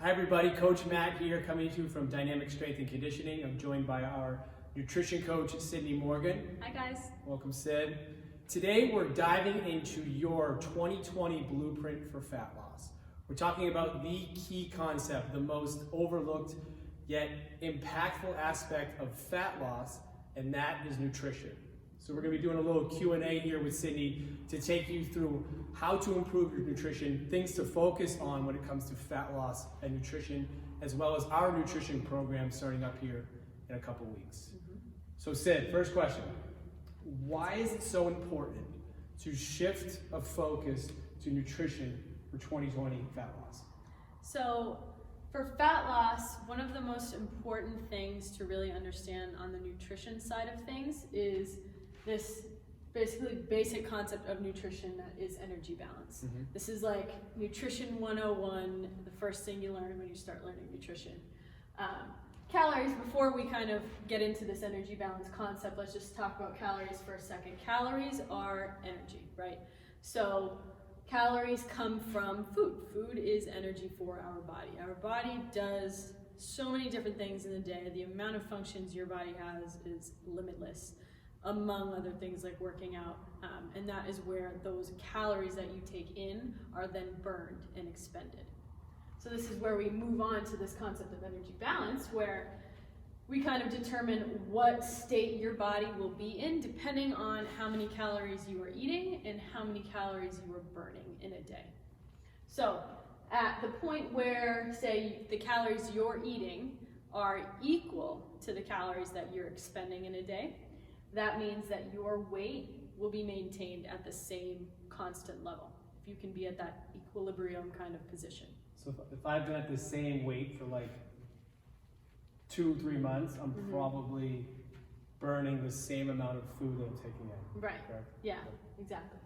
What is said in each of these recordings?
Hi everybody, Coach Matt here coming to you from Dynamic Strength and Conditioning. I'm joined by our nutrition coach, Sydney Morgan. Hi guys. Welcome, Sid. Today we're diving into your 2020 blueprint for fat loss. We're talking about the key concept, the most overlooked yet impactful aspect of fat loss, and that is nutrition. So we're going to be doing a little Q&A here with Sydney to take you through how to improve your nutrition, things to focus on when it comes to fat loss and nutrition, as well as our nutrition program starting up here in a couple weeks. So Sid, first question. Why is it so important to shift a focus to nutrition for 2020 fat loss? So for fat loss, one of the most important things to really understand on the nutrition side of things is this basically basic concept of nutrition that is energy balance. This is like nutrition 101, the first thing you learn when you start learning nutrition. Calories, before we kind of get into this energy balance concept, let's just talk about calories for a second. Calories are energy, right? So calories come from food. Food is energy for our body. Our body does so many different things in the day. The amount of functions your body has is limitless, among other things like working out. And that is where those calories that you take in are then burned and expended. So this is where we move on to this concept of energy balance, where we kind of determine what state your body will be in depending on how many calories you are eating and how many calories you are burning in a day. So at the point where, say, the calories you're eating are equal to the calories that you're expending in a day, that means that your weight will be maintained at the same constant level, if you can be at that equilibrium kind of position. So if I've been at the same weight for like 2-3 months, I'm probably burning the same amount of food that I'm taking in. Right, correct? Yeah, exactly.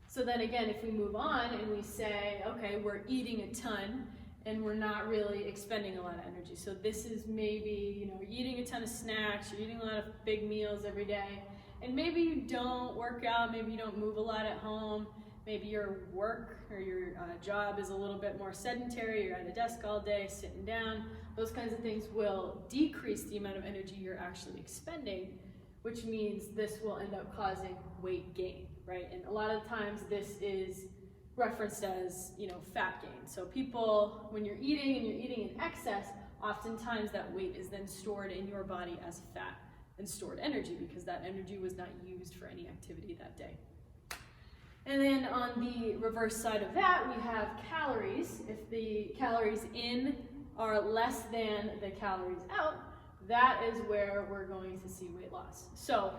So then again, if we move on and we say, okay, we're eating a ton and we're not really expending a lot of energy. So this is maybe, you're eating a ton of snacks, you're eating a lot of big meals every day, and maybe you don't work out, maybe you don't move a lot at home, maybe your work or your job is a little bit more sedentary, you're at a desk all day, sitting down. Those kinds of things will decrease the amount of energy you're actually expending, which means this will end up causing weight gain, right? And a lot of times this is referenced as, fat gain. So people, when you're eating and you're eating in excess, oftentimes that weight is then stored in your body as fat and stored energy because that energy was not used for any activity that day. And then on the reverse side of that, we have calories. If the calories in are less than the calories out, that is where we're going to see weight loss. So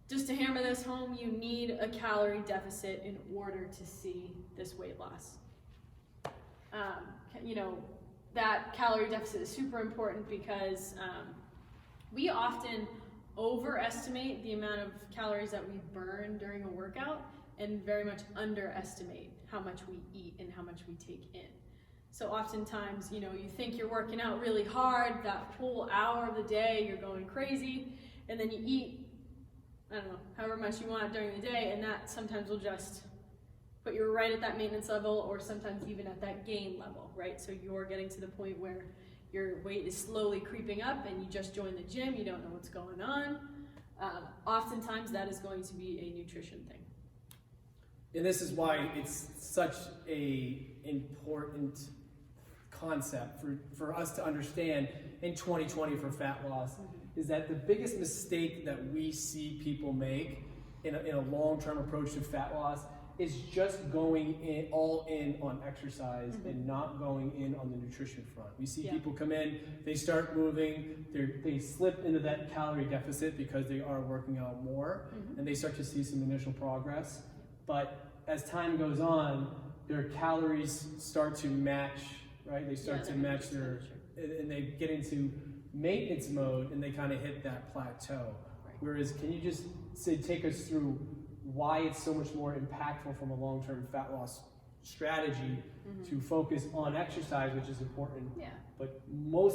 just to hammer this home, you need a calorie deficit in order to see this weight loss. That calorie deficit is super important because we often overestimate the amount of calories that we burn during a workout and very much underestimate how much we eat and how much we take in. So oftentimes, you think you're working out really hard, that whole hour of the day, you're going crazy, and then you eat, however much you want during the day, and that sometimes will just put you right at that maintenance level or sometimes even at that gain level, right? So you're getting to the point where your weight is slowly creeping up and you just joined the gym, you don't know what's going on. Oftentimes that is going to be a nutrition thing. And this is why it's such a important concept for us to understand in 2020 for fat loss, is that the biggest mistake that we see people make in a long-term approach to fat loss is just going all in on exercise and not going in on the nutrition front. We see people come in, they start moving, they slip into that calorie deficit because they are working out more, and they start to see some initial progress. But as time goes on, their calories start to match, right? They start to match and they get into maintenance mode and they kind of hit that plateau. Right. Whereas, can you just take us through why it's so much more impactful from a long-term fat loss strategy to focus on exercise, which is important, but more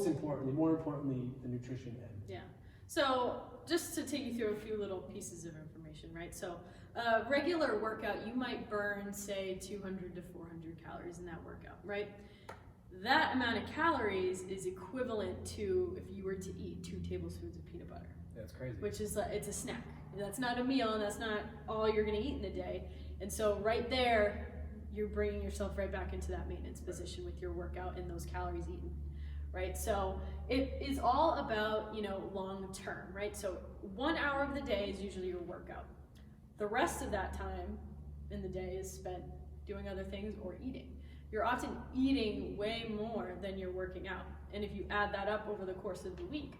importantly, the nutrition end? Yeah. So just to take you through a few little pieces of information, right? So a regular workout, you might burn, say, 200 to 400 calories in that workout, right? that amount of calories is equivalent to if you were to eat 2 tablespoons of peanut butter, That's crazy. which is it's a snack. That's not a meal, and that's not all you're going to eat in a day. And so right there, you're bringing yourself right back into that maintenance position with your workout and those calories eaten, right? So it is all about, long term, right? So 1 hour of the day is usually your workout. The rest of that time in the day is spent doing other things or eating. You're often eating way more than you're working out. And if you add that up over the course of the week,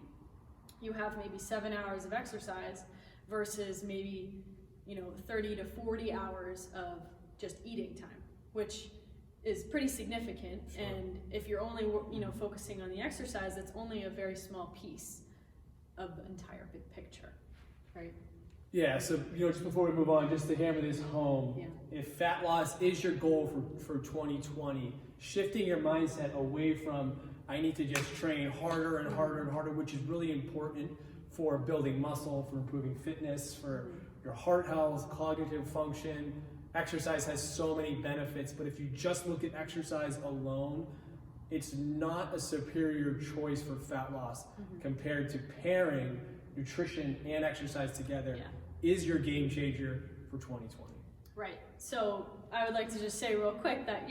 you have maybe 7 hours of exercise versus maybe 30 to 40 hours of just eating time, which is pretty significant. Sure. And if you're only focusing on the exercise, that's only a very small piece of the entire big picture, right? Yeah, so just before we move on, just to hammer this home, Yeah. if fat loss is your goal for 2020, shifting your mindset away from I need to just train harder and harder and harder, which is really important for building muscle, for improving fitness, for your heart health, cognitive function. Exercise has so many benefits, but if you just look at exercise alone, it's not a superior choice for fat loss compared to pairing nutrition and exercise together is your game changer for 2020. Right. So I would like to just say real quick that,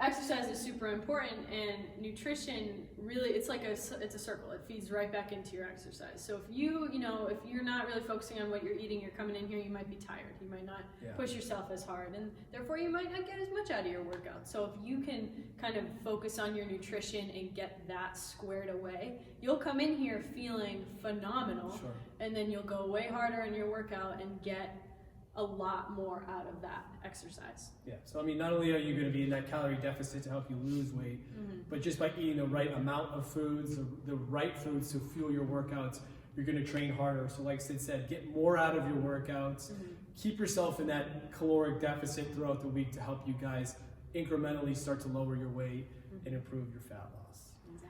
exercise is super important, and nutrition really, it's a circle. It feeds right back into your exercise. So if if you're not really focusing on what you're eating, you're coming in here, you might be tired. You might not push yourself as hard, and therefore you might not get as much out of your workout. So if you can kind of focus on your nutrition and get that squared away, you'll come in here feeling phenomenal, Sure. and then you'll go way harder in your workout and get a lot more out of that exercise. Yeah, so not only are you going to be in that calorie deficit to help you lose weight, but just by eating the right amount of foods, the right foods to fuel your workouts, you're going to train harder. So like Sid said, get more out of your workouts, keep yourself in that caloric deficit throughout the week to help you guys incrementally start to lower your weight and improve your fat loss. Exactly.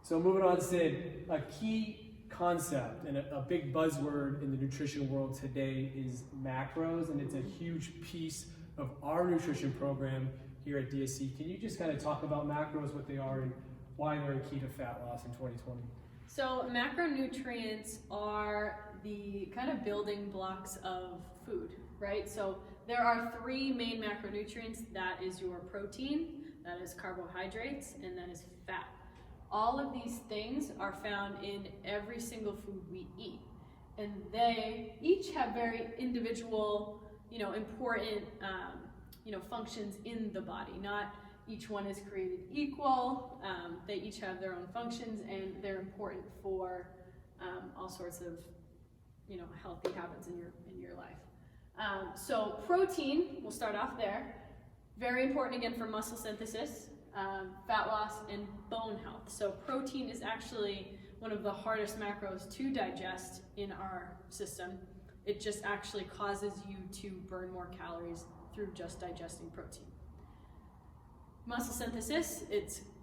So moving on, Sid, a key concept and a big buzzword in the nutrition world today is macros, and it's a huge piece of our nutrition program here at DSC. Can you just kind of talk about macros, what they are, and why they're a key to fat loss in 2020? So macronutrients are the kind of building blocks of food, right? So there are 3 main macronutrients. That is your protein, that is carbohydrates, and that is fat. All of these things are found in every single food we eat, and they each have very individual, important, functions in the body. Not each one is created equal. They each have their own functions, and they're important for all sorts of, healthy habits in your life. So protein, we'll start off there. Very important again for muscle synthesis. Fat loss, and bone health. So protein is actually one of the hardest macros to digest in our system. It just actually causes you to burn more calories through just digesting protein. Muscle synthesis,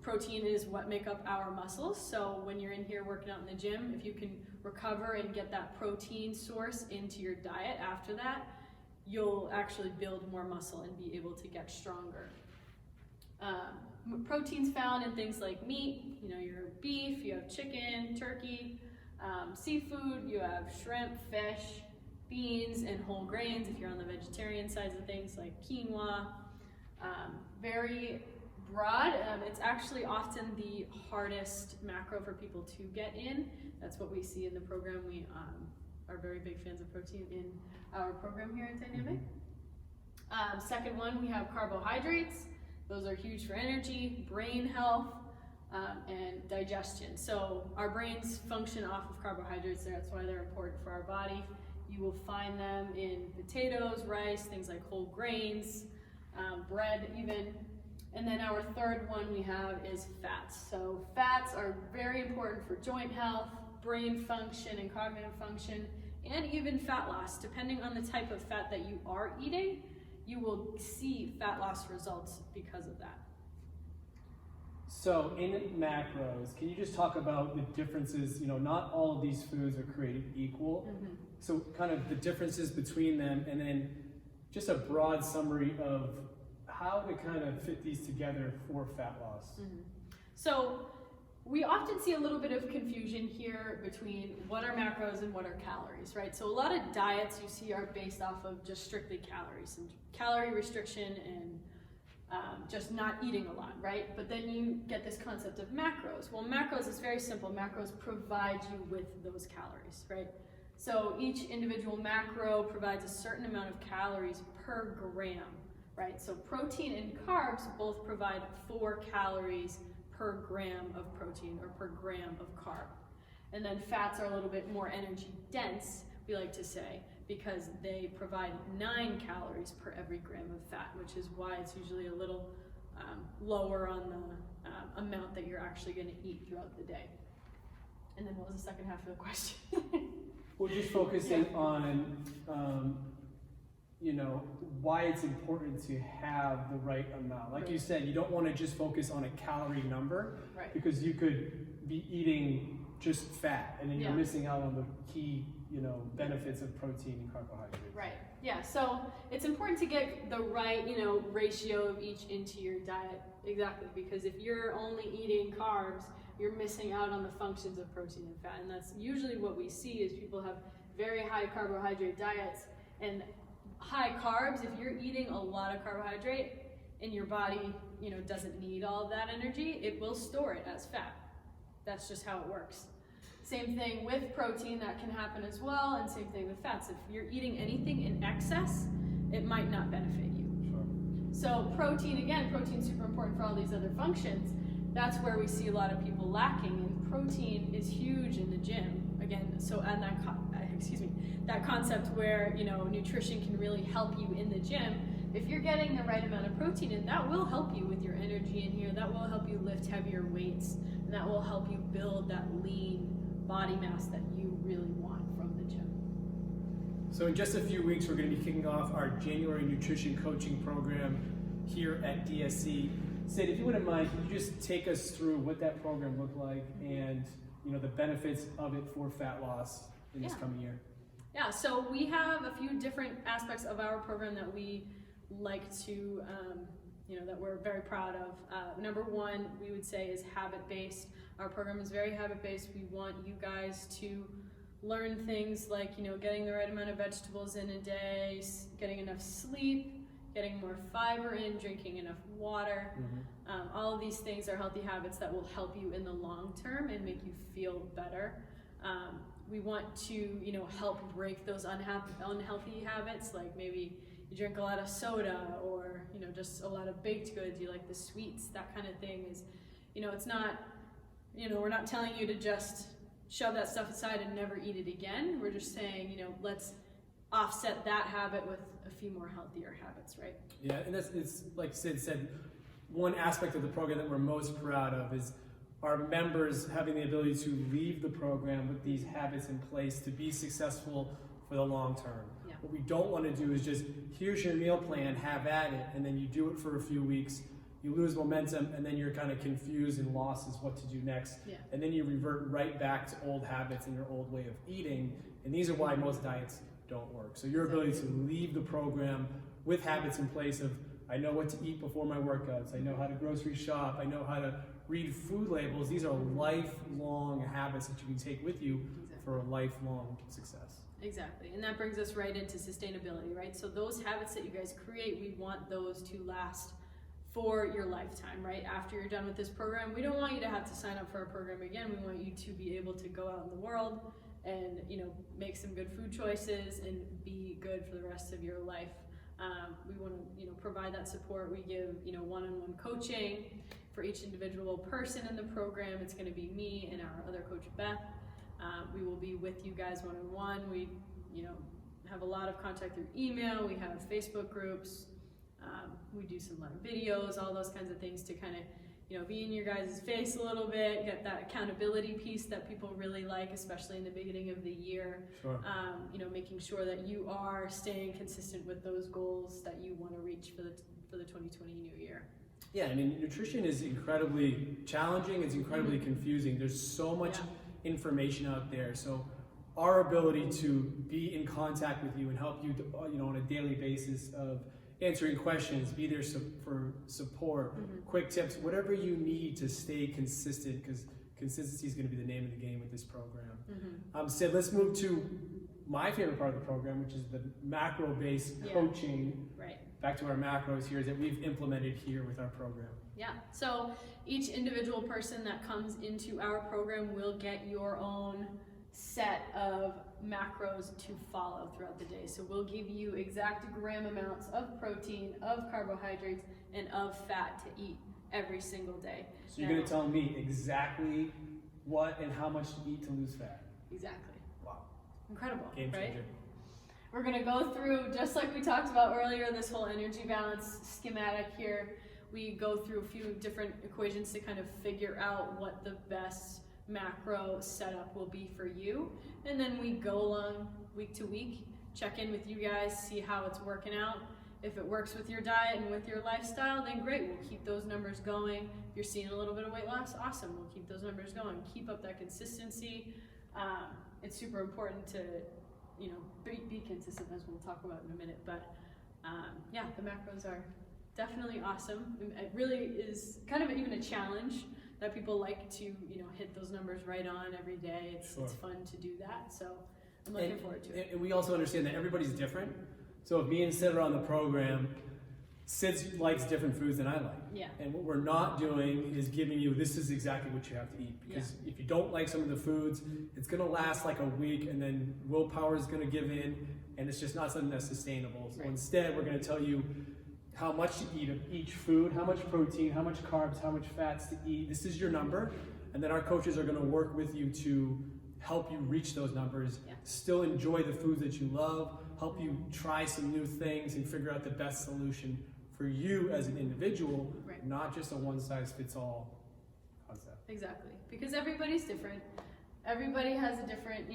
protein is what make up our muscles. So when you're in here working out in the gym, if you can recover and get that protein source into your diet after that, you'll actually build more muscle and be able to get stronger. Proteins found in things like meat, your beef, you have chicken, turkey, seafood, you have shrimp, fish, beans, and whole grains if you're on the vegetarian side of things like quinoa. Very broad. It's actually often the hardest macro for people to get in. That's what we see in the program. We are very big fans of protein in our program here at Dynamic. Second one, we have carbohydrates. Those are huge for energy, brain health, and digestion. So our brains function off of carbohydrates. That's why they're important for our body. You will find them in potatoes, rice, things like whole grains, bread even. And then our third one we have is fats. So fats are very important for joint health, brain function, and cognitive function, and even fat loss. Depending on the type of fat that you are eating, you will see fat loss results because of that. So in macros, can you just talk about the differences? Not all of these foods are created equal. So kind of the differences between them, and then just a broad summary of how to kind of fit these together for fat loss. So we often see a little bit of confusion here between what are macros and what are calories, right? So a lot of diets you see are based off of just strictly calories and calorie restriction and just not eating a lot, right? But then you get this concept of macros. Well, macros is very simple. Macros provide you with those calories, right? So each individual macro provides a certain amount of calories per gram, right? So protein and carbs both provide 4 calories per gram of protein or per gram of carb. And then fats are a little bit more energy dense, we like to say, because they provide 9 calories per every gram of fat, which is why it's usually a little lower on the amount that you're actually going to eat throughout the day. And then what was the second half of the question? We're just focusing on, why it's important to have the right amount. Like you said, you don't want to just focus on a calorie number, Right. because you could be eating just fat, and then you're missing out on the key, benefits of protein and carbohydrates. Right. Yeah. So it's important to get the right, ratio of each into your diet. Exactly. Because if you're only eating carbs, you're missing out on the functions of protein and fat. And that's usually what we see is people have very high carbohydrate diets and high carbs. If you're eating a lot of carbohydrate and your body, doesn't need all of that energy, it will store it as fat. That's just how it works. Same thing with protein, that can happen as well, and same thing with fats. If you're eating anything in excess, it might not benefit you. Sure. So protein's super important for all these other functions. That's where we see a lot of people lacking, and protein is huge in the gym. Again, so and that concept where nutrition can really help you in the gym. If you're getting the right amount of protein in, that will help you with your energy in here. That will help you lift heavier weights, and that will help you build that lean body mass that you really want from the gym. So in just a few weeks, we're going to be kicking off our January nutrition coaching program here at DSC. Sid, if you wouldn't mind, could you just take us through what that program looked like and the benefits of it for fat loss in this coming year? Yeah, so we have a few different aspects of our program that we like to, that we're very proud of. Number one, we would say, is habit-based. Our program is very habit-based. We want you guys to learn things like, getting the right amount of vegetables in a day, getting enough sleep, getting more fiber in, drinking enough water. All of these things are healthy habits that will help you in the long term and make you feel better. We want to, help break those unhealthy habits, like maybe you drink a lot of soda or, just a lot of baked goods, you like the sweets, that kind of thing is, it's not, we're not telling you to just shove that stuff aside and never eat it again. We're just saying, let's offset that habit with a few more healthier habits, right? Yeah, and it's like Sid said, one aspect of the program that we're most proud of is our members having the ability to leave the program with these habits in place to be successful for the long term. Yeah. What we don't want to do is just, here's your meal plan, have at it, and then you do it for a few weeks, you lose momentum, and then you're kind of confused and lost as what to do next. Yeah. And then you revert right back to old habits and your old way of eating, and these are why most diets don't work. So your ability to leave the program with habits in place of, I know what to eat before my workouts, I know how to grocery shop, I know how to read food labels. These are lifelong habits that you can take with you for a lifelong success. Exactly, and that brings us right into sustainability, right? So those habits that you guys create, we want those to last for your lifetime, right? After you're done with this program, we don't want you to have to sign up for a program again. We want you to be able to go out in the world and make some good food choices and be good for the rest of your life. We want to provide that support. We give one-on-one coaching for each individual person in the program. It's going to be me and our other coach Beth. We will be with you guys one-on-one. We have a lot of contact through email. We have Facebook groups. We do some live videos, all those kinds of things to kind of be in your guys' face a little bit, get that accountability piece that people really like, especially in the beginning of the year. Sure. Making sure that you are staying consistent with those goals that you want to reach for the 2020 new year. Yeah, I mean, nutrition is incredibly challenging. It's incredibly confusing. There's so much information out there. So our ability to be in contact with you and help you, on a daily basis of answering questions, be there for support, quick tips, whatever you need to stay consistent, because consistency is going to be the name of the game with this program. Sid, let's move to my favorite part of the program, which is the macro-based coaching. Right. Back to our macros here that we've implemented here with our program. Yeah, so each individual person that comes into our program will get your own set of macros to follow throughout the day. So we'll give you exact gram amounts of protein, of carbohydrates, and of fat to eat every single day. So you're going to tell me exactly what and how much to eat to lose fat? Exactly. Wow. Incredible, Game right? changer. We're going to go through, just like we talked about earlier, this whole energy balance schematic here. We go through a few different equations to kind of figure out what the best macro setup will be for you. And then we go along week to week, check in with you guys, see how it's working out. If it works with your diet and with your lifestyle, then great, we'll keep those numbers going. If you're seeing a little bit of weight loss, awesome, we'll keep those numbers going. Keep up that consistency. It's super important to be consistent, as we'll talk about in a minute, but yeah, the macros are definitely awesome. It really is kind of even a challenge that people like to, hit those numbers right on every day. It's fun to do that, so I'm looking forward to it. And we also understand that everybody's different, so if me and Sid are on the program, Sid likes different foods than I like. Yeah. And what we're not doing is giving you, this is exactly what you have to eat. Because if you don't like some of the foods, it's going to last like a week and then willpower is going to give in and it's just not something that's sustainable. So instead, we're going to tell you how much to eat of each food, how much protein, how much carbs, how much fats to eat. This is your number. And then our coaches are going to work with you to help you reach those numbers, still enjoy the foods that you love, help you try some new things and figure out the best solution for you as an individual, not just a one-size-fits-all concept. Exactly, because everybody's different. Everybody has a different,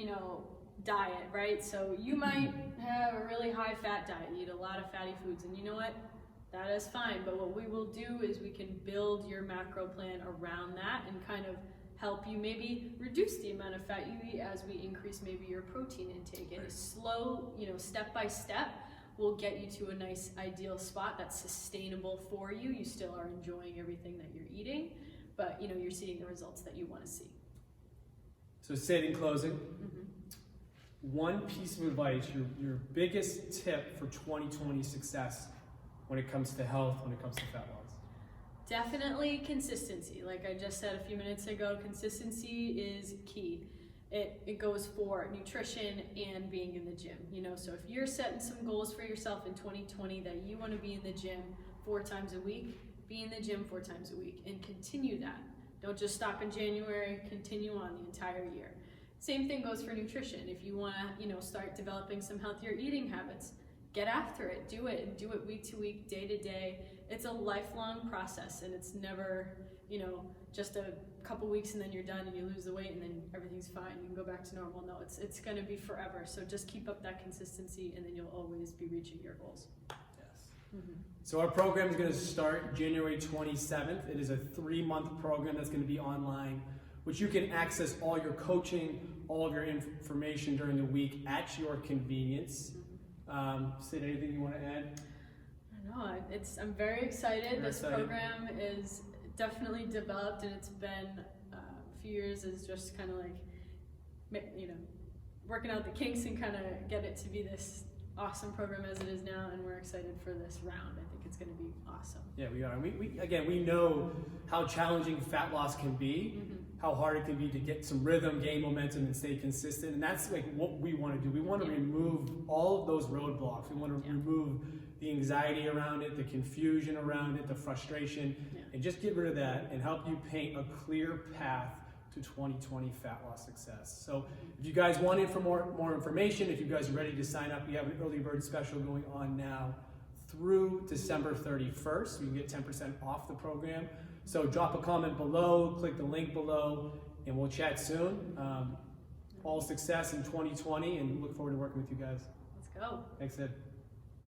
diet, right? So you might have a really high-fat diet, eat a lot of fatty foods, and you know what? That is fine, but what we will do is we can build your macro plan around that and kind of help you maybe reduce the amount of fat you eat as we increase maybe your protein intake. And a slow, step by step, will get you to a nice ideal spot that's sustainable for you. You still are enjoying everything that you're eating, but you're seeing the results that you want to see. So Sid, in closing, one piece of advice, your biggest tip for 2020 success when it comes to health, when it comes to fat loss? Definitely consistency. Like I just said a few minutes ago, consistency is key. It goes for nutrition and being in the gym. So if you're setting some goals for yourself in 2020 that you want to be in the gym 4 times a week, be in the gym 4 times a week and continue that. Don't just stop in January, continue on the entire year. Same thing goes for nutrition. If you want to, start developing some healthier eating habits, get after it, do it, and do it week to week, day to day. It's a lifelong process, and it's never, just a couple weeks and then you're done and you lose the weight and then everything's fine. You can go back to normal. No, it's going to be forever. So just keep up that consistency, and then you'll always be reaching your goals. Yes. So our program is going to start January 27th. It is a 3-month program that's going to be online, which you can access all your coaching, all of your information during the week at your convenience. Sid, anything you want to add? No, I'm very excited. This program is definitely developed, and it's been a few years is just kind of like, working out the kinks and kind of get it to be this awesome program as it is now, and we're excited for this round. I think it's going to be awesome. Yeah, we are. And we know how challenging fat loss can be, how hard it can be to get some rhythm, gain momentum, and stay consistent. And that's like what we want to do. We want to remove all of those roadblocks. We want to remove the anxiety around it, the confusion around it, the frustration, and just get rid of that and help you paint a clear path to 2020 fat loss success. So if you guys want it for more information, if you guys are ready to sign up, we have an early bird special going on now through December 31st. You can get 10% off the program. So drop a comment below, click the link below, and we'll chat soon. All success in 2020, and look forward to working with you guys. Let's go. Thanks, Ed.